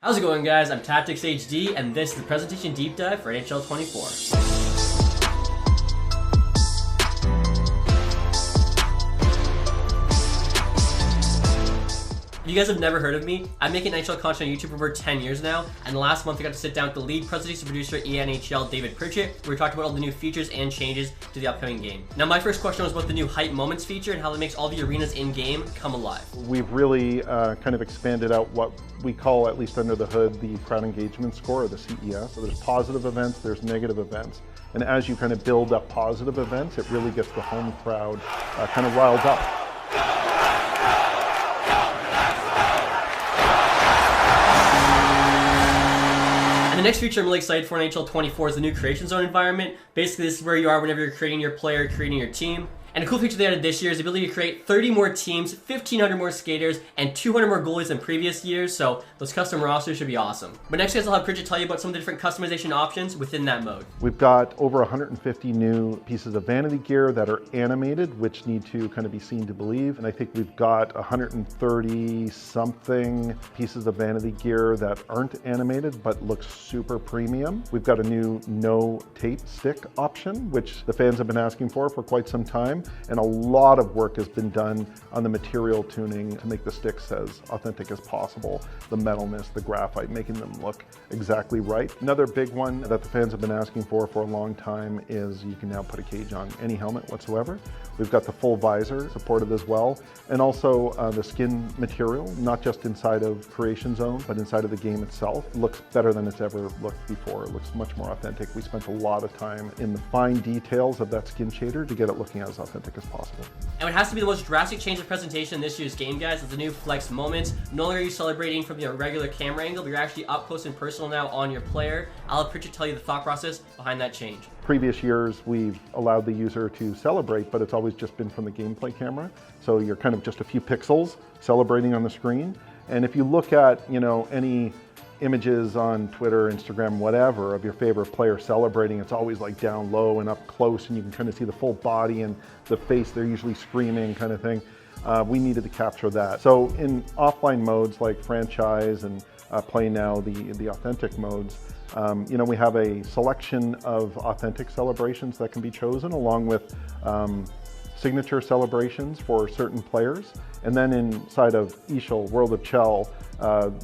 How's it going, guys? I'm Tactics HD, and this is the presentation deep dive for NHL 24. If you guys have never heard of me, I'm making NHL content on YouTube for over 10 years now, and last month I got to sit down with the lead presentation producer NHL, David Pritchett, where we talked about all the new features and changes to the upcoming game. Now, my first question was about the new Hype Moments feature and how it makes all the arenas in-game come alive. We've really kind of expanded out what we call, at least under the hood, the crowd engagement score, or the CES. So there's positive events, there's negative events. And as you kind of build up positive events, it really gets the home crowd kind of riled up. And the next feature I'm really excited for in NHL 24 is the new Creation Zone environment. Basically, this is where you are whenever you're creating your player, creating your team. And a cool feature they added this year is the ability to create 30 more teams, 1,500 more skaters, and 200 more goalies than previous years, so those custom rosters should be awesome. But next, guys, I'll have Pritchett tell you about some of the different customization options within that mode. We've got over 150 new pieces of vanity gear that are animated, which need to kind of be seen to believe. And I think we've got 130-something pieces of vanity gear that aren't animated, but look super premium. We've got a new no tape stick option, which the fans have been asking for quite some time. And a lot of work has been done on the material tuning to make the sticks as authentic as possible. The metalness, the graphite, making them look exactly right. Another big one that the fans have been asking for a long time is you can now put a cage on any helmet whatsoever. We've got the full visor supported as well. And also the skin material, not just inside of Creation Zone, but inside of the game itself. It looks better than it's ever looked before. It looks much more authentic. We spent a lot of time in the fine details of that skin shader to get it looking as authentic as possible. And it has to be the most drastic change of presentation in this year's game, guys, is the new Flex Moments. No longer are you celebrating from your regular camera angle, but you're actually up close and personal now on your player. I'll have Pritchett tell you the thought process behind that change. Previous years, we've allowed the user to celebrate, but it's always just been from the gameplay camera. So you're kind of just a few pixels celebrating on the screen. And if you look at, any images on Twitter, Instagram, whatever, of your favorite player celebrating, it's always like down low and up close, and you can kind of see the full body and the face. They're usually screaming kind of thing. We needed to capture that. So in offline modes like franchise and play now, the authentic modes, we have a selection of authentic celebrations that can be chosen, along with signature celebrations for certain players. And then inside of eShell, World of Chell,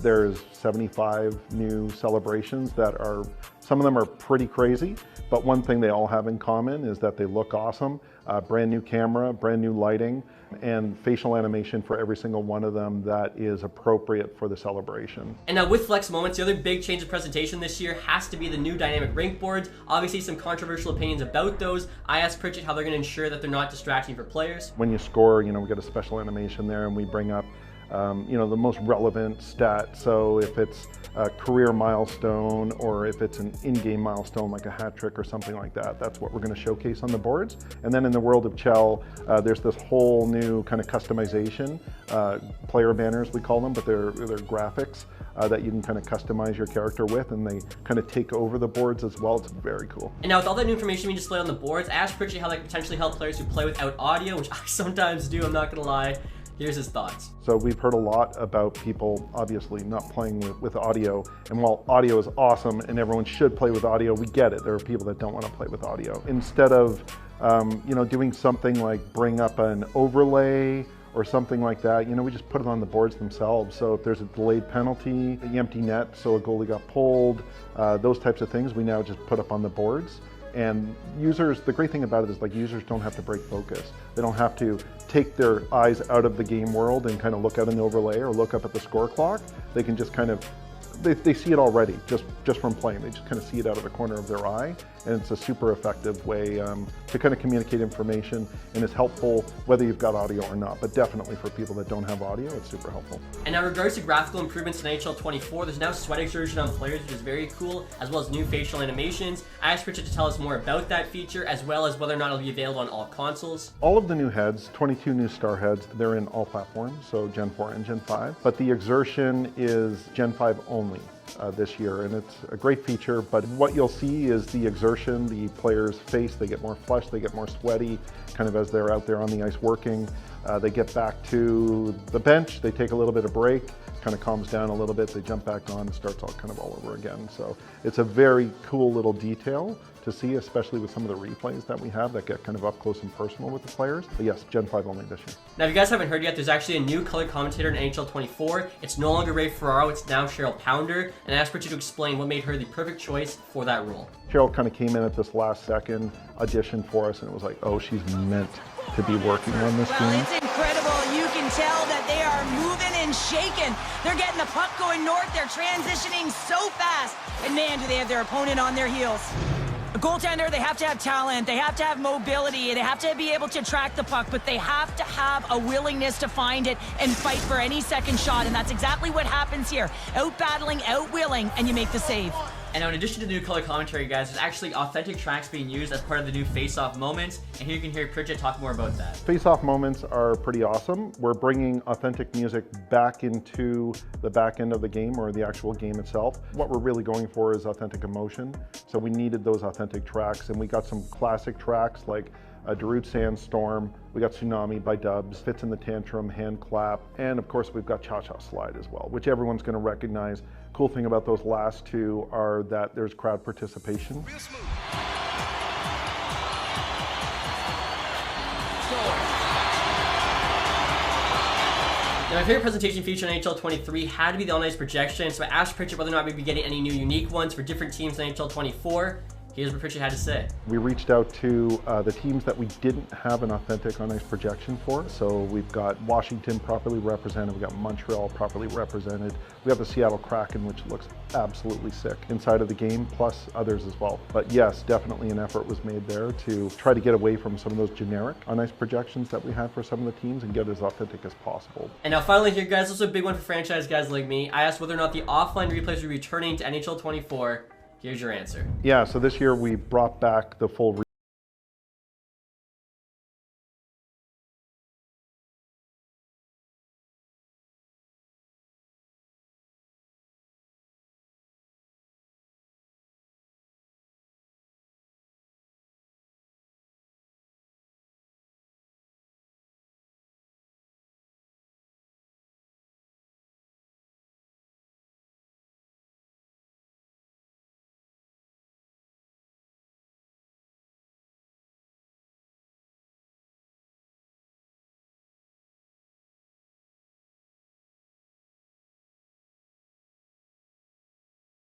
there's 75 new celebrations that are, some of them are pretty crazy, but one thing they all have in common is that they look awesome. Brand new camera, brand new lighting, and facial animation for every single one of them that is appropriate for the celebration. And now with Flex Moments, the other big change of presentation this year has to be the new dynamic Rink Boards. Obviously some controversial opinions about those. I asked Pritchett how they're going to ensure that they're not distracting for players. When you score, we get a special animation there, and we bring up the most relevant stat. So if it's a career milestone or if it's an in-game milestone like a hat trick or something like that, that's what we're going to showcase on the boards. And then in the World of Chell, there's this whole new kind of customization, player banners we call them, but they're graphics that you can kind of customize your character with, and they kind of take over the boards as well. It's very cool. And now with all that new information being displayed on the boards, I asked Pritchett how that could potentially help players who play without audio, which I sometimes do, I'm not going to lie. Here's his thoughts. So we've heard a lot about people obviously not playing with audio, and while audio is awesome and everyone should play with audio, we get it. There are people that don't want to play with audio. Instead of doing something like bring up an overlay or something like that, we just put it on the boards themselves. So if there's a delayed penalty, the empty net, so a goalie got pulled, those types of things we now just put up on the boards. And users, the great thing about it is users don't have to break focus. They don't have to take their eyes out of the game world and kind of look at an overlay or look up at the score clock. They can just kind of, they see it already just from playing. They just kind of see it out of the corner of their eye. And it's a super effective way to kind of communicate information, and it's helpful whether you've got audio or not, but definitely for people that don't have audio, it's super helpful. And now in regards to graphical improvements in NHL 24, there's now sweat exertion on players, which is very cool, as well as new facial animations. I asked Pritchett to tell us more about that feature, as well as whether or not it'll be available on all consoles. All of the new heads, 22 new star heads, they're in all platforms, so Gen 4 and Gen 5, but the exertion is Gen 5 only. This year, and it's a great feature, but what you'll see is the exertion, the player's face, they get more flushed, they get more sweaty, kind of as they're out there on the ice working. They get back to the bench, they take a little bit of break, kind of calms down a little bit, they jump back on, and starts all over again. So it's a very cool little detail to see, especially with some of the replays that we have that get kind of up close and personal with the players. But yes, Gen 5 only this year. Now, if you guys haven't heard yet, there's actually a new color commentator in NHL 24. It's no longer Ray Ferraro, it's now Cheryl Pounder. And I asked Pritchett to explain what made her the perfect choice for that role. Cheryl kind of came in at this last second, auditioned for us, and it was like, oh, she's meant to be working on this game. Well, it's incredible. You can tell that they are moving and shaking. They're getting the puck going north. They're transitioning so fast. And man, do they have their opponent on their heels. A goaltender, they have to have talent, they have to have mobility, they have to be able to track the puck, but they have to have a willingness to find it and fight for any second shot, and that's exactly what happens here. Out-battling, out-willing, and you make the save. And now in addition to the new color commentary, guys, there's actually authentic tracks being used as part of the new face-off moments, and here you can hear Pritchett talk more about that. Face-off moments are pretty awesome. We're bringing authentic music back into the back end of the game, or the actual game itself. What we're really going for is authentic emotion, so we needed those authentic tracks, and we got some classic tracks like Darude Sandstorm, we got Tsunami by Dubs, Fits in the Tantrum, Hand Clap, and of course we've got Cha Cha Slide as well, which everyone's going to recognize. Cool thing about those last two are that there's crowd participation. Now, my favorite presentation feature in NHL 23 had to be the on-ice projection, so I asked Pritchett whether or not we'd be getting any new unique ones for different teams in NHL 24. Here's what Pritchett had to say. We reached out to the teams that we didn't have an authentic on-ice projection for. So we've got Washington properly represented, we've got Montreal properly represented, we have the Seattle Kraken, which looks absolutely sick inside of the game, plus others as well. But yes, definitely an effort was made there to try to get away from some of those generic on-ice projections that we have for some of the teams and get as authentic as possible. And now finally here, guys, this is a big one for franchise guys like me. I asked whether or not the offline replays were returning to NHL 24. Here's your answer. Yeah, so this year we brought back the full